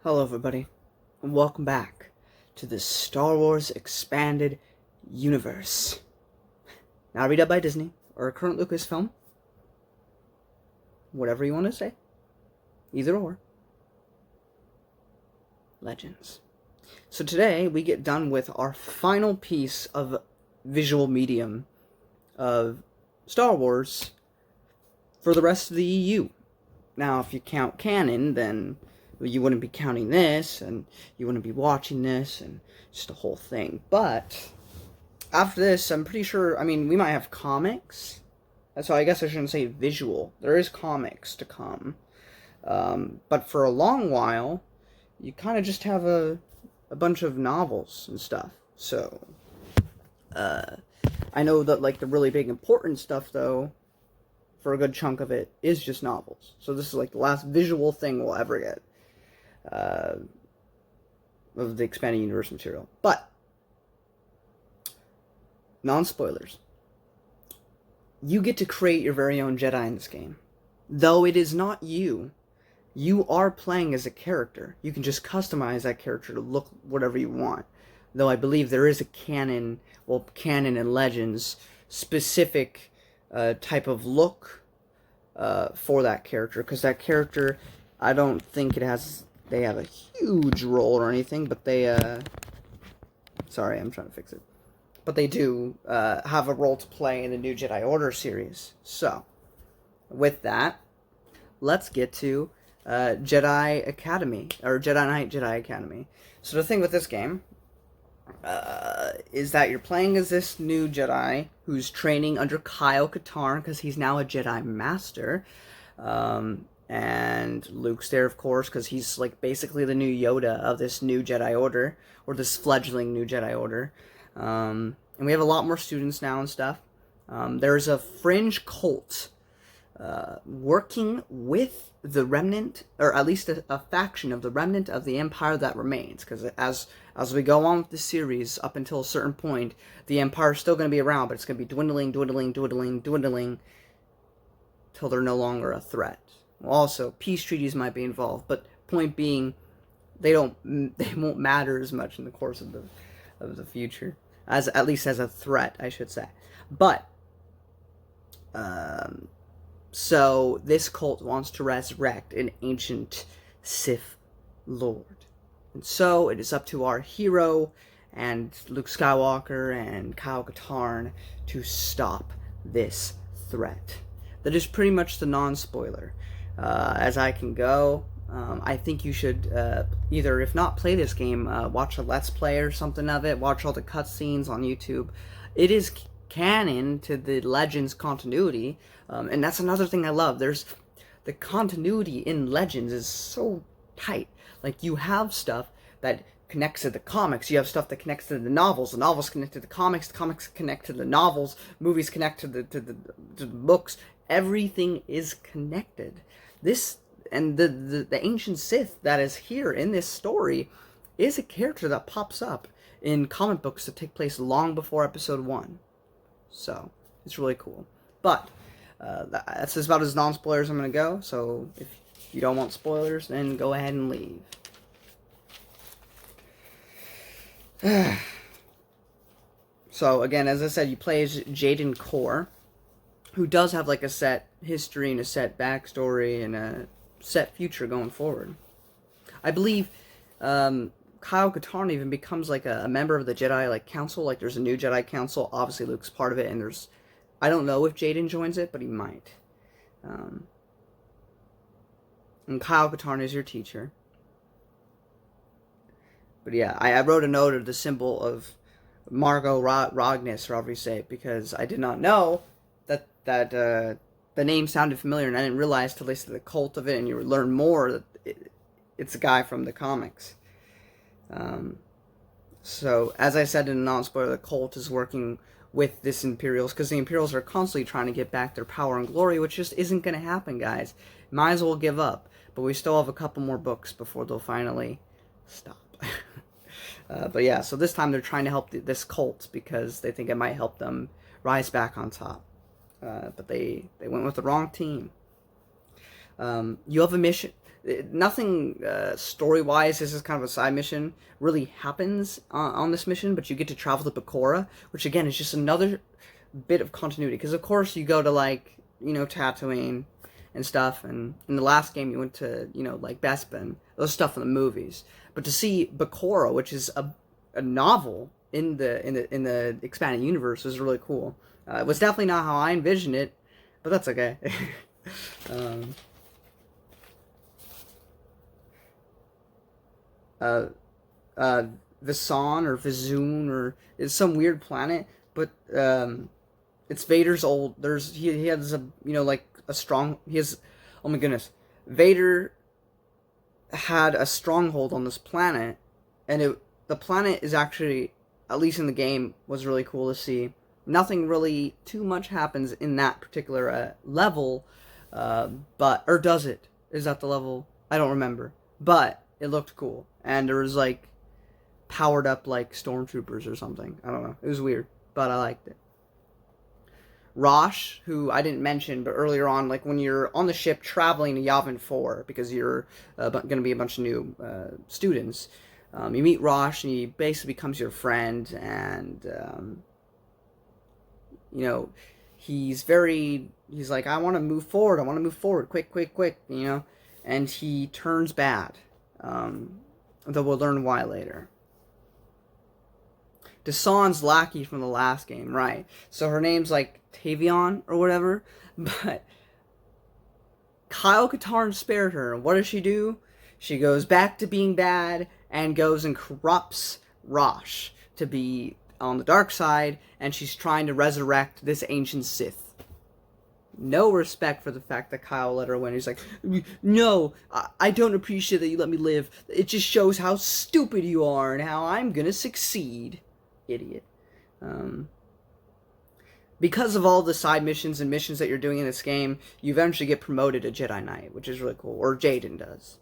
Hello everybody, and welcome back to the Star Wars Expanded Universe. Now redone by Disney, or a current Lucasfilm. Whatever you want to say. Either or. Legends. So today, we get done with our final piece of visual medium of Star Wars for the rest of the EU. Now, if you count canon, then you wouldn't be counting this, and you wouldn't be watching this, and just the whole thing. But after this, I'm pretty sure, we might have comics. So I guess I shouldn't say visual. There is comics to come. But for a long while, you kind of just have a bunch of novels and stuff. So, I know that, like, the really big important stuff, though, for a good chunk of it, is just novels. So this is, like, the last visual thing we'll ever get of the Expanded Universe material. But, non-spoilers. You get to create your very own Jedi in this game. Though it is not you, you are playing as a character. You can just customize that character to look whatever you want. Though I believe there is a canon and Legends specific type of look for that character. Because that character, I don't think they have a huge role or anything, but they, sorry, I'm trying to fix it. But they do have a role to play in the new Jedi Order series. So, with that, let's get to Jedi Academy, or Jedi Knight Jedi Academy. So the thing with this game is that you're playing as this new Jedi who's training under Kyle Katarn, because he's now a Jedi Master. And Luke's there, of course, because he's like basically the new Yoda of this new Jedi Order, or this fledgling new Jedi Order. And we have a lot more students now and stuff. There's a fringe cult working with the remnant, or at least a faction of the remnant of the Empire that remains. Because as we go on with the series, up until a certain point, the Empire is still going to be around, but it's going to be dwindling, till they're no longer a threat. Also, peace treaties might be involved, but point being, they won't matter as much in the course of the future, at least as a threat, I should say. But so this cult wants to resurrect an ancient Sith Lord, and so it is up to our hero and Luke Skywalker and Kyle Katarn to stop this threat. That is pretty much the non-spoiler. As I can go, I think you should either, if not play this game, watch a Let's Play or something of it, watch all the cutscenes on YouTube. It is canon to the Legends continuity, and that's another thing I love. There's the continuity in Legends is so tight. Like, you have stuff that connects to the comics, you have stuff that connects to the novels connect to the comics connect to the novels, movies connect to the books. Everything is connected. This, and the ancient Sith that is here in this story is a character that pops up in comic books that take place long before episode 1. So, it's really cool. But, that's about as non-spoilers I'm going to go, so if you don't want spoilers, then go ahead and leave. So, again, as I said, you play as Jaden Korr, who does have like a set history and a set backstory and a set future going forward. I believe Kyle Katarn even becomes like a member of the Jedi like council. Like, there's a new Jedi council. Obviously Luke's part of it, and I don't know if Jaden joins it, but he might. And Kyle Katarn is your teacher. But yeah, I wrote a note of the symbol of Margot Rognus, or however you say it, because I did not know that the name sounded familiar, and I didn't realize till they said the cult of it, and you learn more that it's a guy from the comics. So, as I said in the non-spoiler, the cult is working with this Imperials, because the Imperials are constantly trying to get back their power and glory, which just isn't going to happen, guys. Might as well give up. But we still have a couple more books before they'll finally stop. But yeah, so this time they're trying to help this cult, because they think it might help them rise back on top. But they went with the wrong team. You have a mission. Nothing story-wise, this is kind of a side mission, really happens on this mission, but you get to travel to Bakura, which again is just another bit of continuity, because of course you go to, like, you know, Tatooine and stuff, and in the last game you went to, you know, like, Bespin, those stuff in the movies, but to see Bakura, which is a novel in the expanded universe, was really cool. It was definitely not how I envisioned it, but that's okay. Visan or Vizoon, or it's some weird planet, but it's Vader's old. He has a, you know, like a strong. He has, oh my goodness, Vader had a stronghold on this planet, and the planet is actually, at least in the game, was really cool to see. Nothing really too much happens in that particular level, but, or does it? Is that the level? I don't remember, but it looked cool, and there was like powered up like stormtroopers or something. I don't know. It was weird, but I liked it. Rosh, who I didn't mention, but earlier on, like when you're on the ship traveling to Yavin 4, because you're going to be a bunch of new students, you meet Rosh, and he basically becomes your friend, and you know, he's like, I want to move forward, quick, you know, and he turns bad, though we'll learn why later. Desan's lackey from the last game, right? So her name's like Tavion or whatever, but Kyle Katarn spared her. What does she do? She goes back to being bad and goes and corrupts Rosh to be on the dark side, and she's trying to resurrect this ancient Sith. No respect for the fact that Kyle let her win. He's like, no, I don't appreciate that you let me live. It just shows how stupid you are and how I'm gonna succeed. Idiot. Because of all the side missions and missions that you're doing in this game, you eventually get promoted to Jedi Knight, which is really cool. Or Jaden does.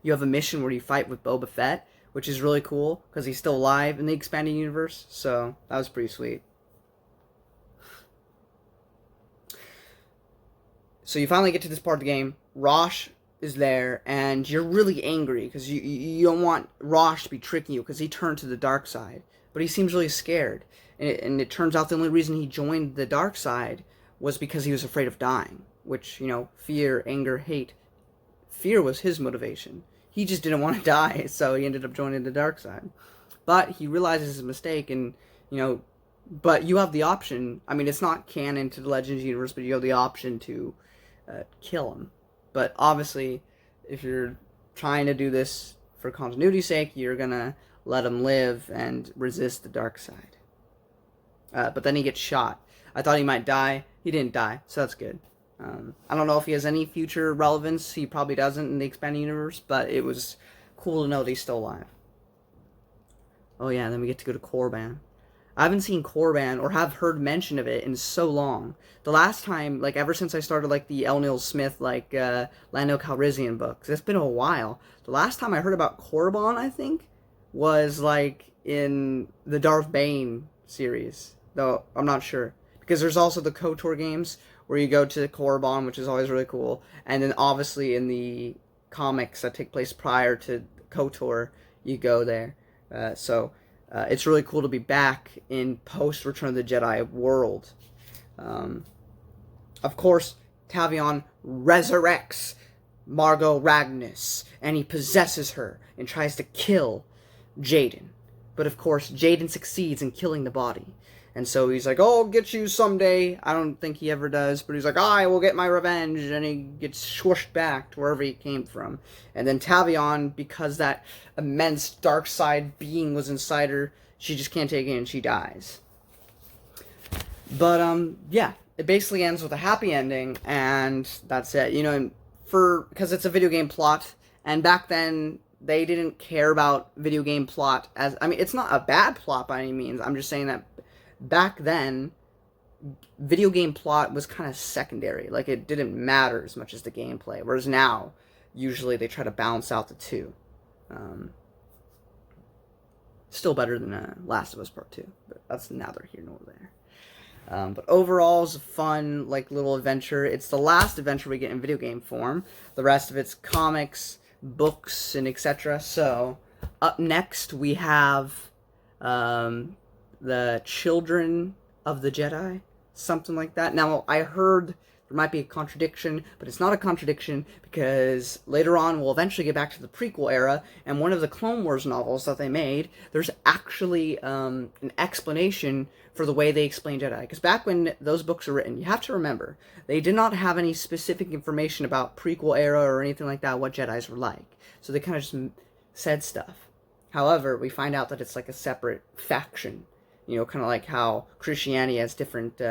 You have a mission where you fight with Boba Fett, which is really cool, because he's still alive in the expanded universe, so that was pretty sweet. So you finally get to this part of the game. Rosh is there, and you're really angry, because you don't want Rosh to be tricking you, because he turned to the dark side. But he seems really scared. And it turns out the only reason he joined the dark side was because he was afraid of dying. Which, you know, fear, anger, hate. Fear was his motivation. He just didn't want to die, so he ended up joining the dark side. But he realizes his mistake, and, you know, but you have the option. I mean, it's not canon to the Legends universe, but you have the option to kill him. But obviously, if you're trying to do this for continuity's sake, you're gonna let him live and resist the dark side. But then he gets shot. I thought he might die. He didn't die, so that's good. I don't know if he has any future relevance. He probably doesn't in the expanded universe, but it was cool to know that he's still alive. Oh yeah, then we get to go to Korriban. I haven't seen Korriban or have heard mention of it in so long. The last time, like, ever since I started, like, the L. Neil Smith, like, Lando Calrissian books, it's been a while. The last time I heard about Korriban, I think, was, like, in the Darth Bane series. Though, I'm not sure. Because there's also the KOTOR games, where you go to Korriban, which is always really cool. And then, obviously, in the comics that take place prior to KOTOR, you go there. It's really cool to be back in post-Return of the Jedi world. Of course, Tavion resurrects Margot Ragnos, and he possesses her and tries to kill Jaden. But of course, Jaden succeeds in killing the body. And so he's like, oh, I'll get you someday. I don't think he ever does, but he's like, I will get my revenge. And he gets swooshed back to wherever he came from. And then Tavion, because that immense dark side being was inside her, she just can't take it and she dies. But, yeah, it basically ends with a happy ending, and that's it. You know, because it's a video game plot, and back then, they didn't care about video game plot as, I mean, it's not a bad plot by any means. I'm just saying that back then, video game plot was kind of secondary. Like, it didn't matter as much as the gameplay. Whereas now, usually they try to balance out the two. Still better than Last of Us Part 2. But that's neither here nor there. But overall, it's a fun, like, little adventure. It's the last adventure we get in video game form. The rest of it's comics, books, and etc. So, up next, we have the Children of the Jedi, something like that. Now, I heard there might be a contradiction, but it's not a contradiction because later on we'll eventually get back to the prequel era, and one of the Clone Wars novels that they made, there's actually an explanation for the way they explain Jedi. Because back when those books were written, you have to remember, they did not have any specific information about prequel era or anything like that, what Jedis were like. So they kind of just said stuff. However, we find out that it's like a separate faction. You know, kind of like how Christianity has different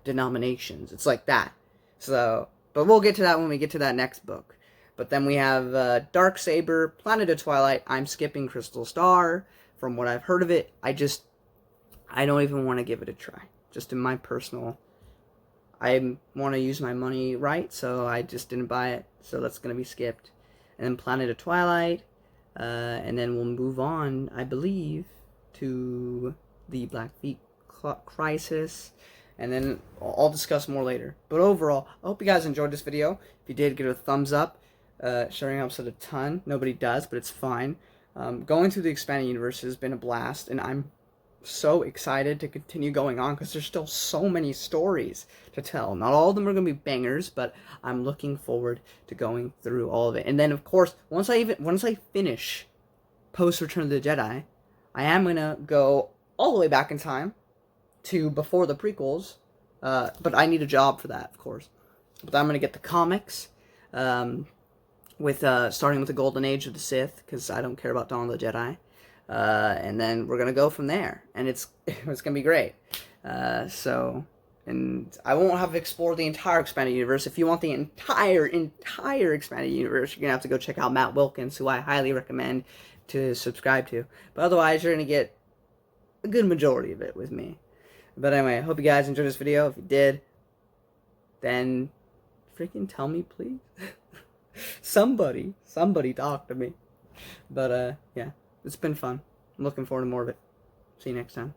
denominations. It's like that. So, but we'll get to that when we get to that next book. But then we have Darksaber, Planet of Twilight. I'm skipping Crystal Star. From what I've heard of it, I don't even want to give it a try. Just in my personal, I want to use my money right, so I just didn't buy it. So that's going to be skipped. And then Planet of Twilight. And then we'll move on, I believe, to the Blackfeet Crisis. And then I'll discuss more later. But overall, I hope you guys enjoyed this video. If you did, give it a thumbs up. Sharing helps it a ton. Nobody does, but it's fine. Going through the expanded universe has been a blast, and I'm so excited to continue going on because there's still so many stories to tell. Not all of them are going to be bangers, but I'm looking forward to going through all of it. And then, of course, once I finish post Return of the Jedi, I am going to go all the way back in time to before the prequels, but I need a job for that, of course. But I'm going to get the comics, with starting with the Golden Age of the Sith, because I don't care about Dawn of the Jedi. And then we're going to go from there, and it's going to be great. And I won't have explored the entire expanded universe. If you want the entire expanded universe, you're going to have to go check out Matt Wilkins, who I highly recommend to subscribe to. But otherwise, you're going to get a good majority of it with me. But anyway, I hope you guys enjoyed this video. If you did, then freaking tell me, please. Somebody talk to me. But, yeah, it's been fun. I'm looking forward to more of it. See you next time.